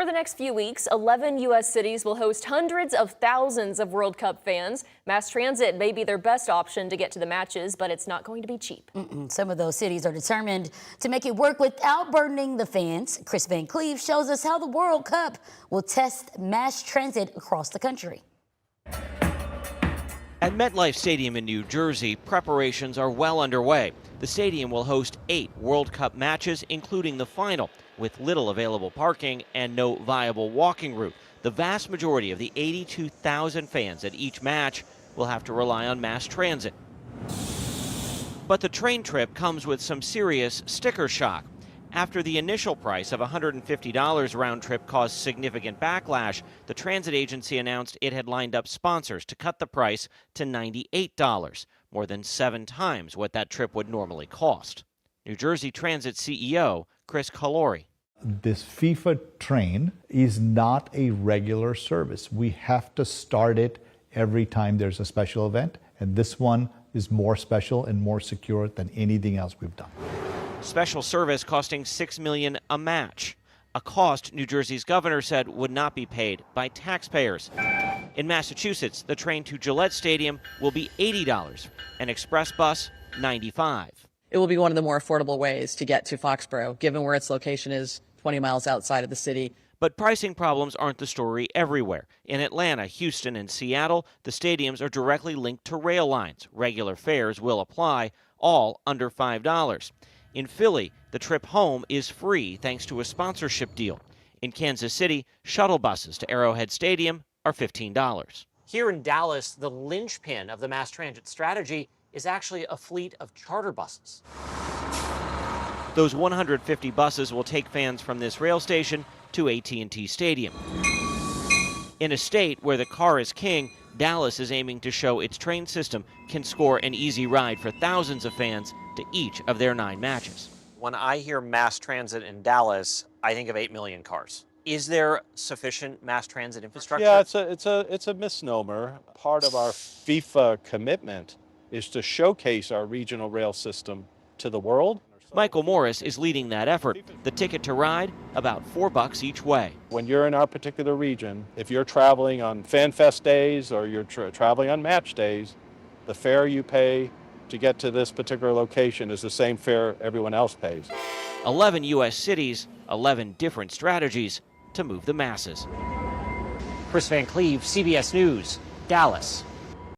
For the next few weeks, 11 U.S. cities will host hundreds of thousands of World Cup fans. Mass transit may be their best option to get to the matches, but it's not going to be cheap. Some of those cities are determined to make it work without burdening the fans. Chris Van Cleve shows us how the World Cup will test mass transit across the country. At MetLife Stadium in New Jersey, preparations are well underway. The stadium will host 8 World Cup matches, including the final, with little available parking and no viable walking route. The vast majority of the 82,000 fans at each match will have to rely on mass transit. But the train trip comes with some serious sticker shock. After the initial price of $150 round trip caused significant backlash, the transit agency announced it had lined up sponsors to cut the price to $98, more than 7 times what that trip would normally cost. New Jersey Transit CEO Chris Calori. This FIFA train is not a regular service. We have to start it every time there's a special event, and this one is more special and more secure than anything else we've done. Special service costing $6 million a match, a cost New Jersey's governor said would not be paid by taxpayers. In Massachusetts, the train to Gillette Stadium will be $80, an express bus $95. It will be one of the more affordable ways to get to Foxborough, given where its location is 20 miles outside of the city. But pricing problems aren't the story everywhere. In Atlanta, Houston, and Seattle, the stadiums are directly linked to rail lines. Regular fares will apply, all under $5. In Philly, the trip home is free thanks to a sponsorship deal. In Kansas City, shuttle buses to Arrowhead Stadium are $15. Here in Dallas, the linchpin of the mass transit strategy is actually a fleet of charter buses. Those 150 buses will take fans from this rail station to AT&T Stadium. In a state where the car is king, Dallas is aiming to show its train system can score an easy ride for thousands of fans to each of their 9 matches. When I hear mass transit in Dallas, I think of 8 million cars. Is there sufficient mass transit infrastructure? Yeah, it's a misnomer. Part of our FIFA commitment is to showcase our regional rail system to the world. Michael Morris is leading that effort. The ticket to ride, about $4 each way. When you're in our particular region, if you're traveling on Fan Fest days or you're traveling on match days, the fare you pay to get to this particular location is the same fare everyone else pays. 11 U.S. cities, 11 different strategies to move the masses. Chris Van Cleve, CBS News, Dallas.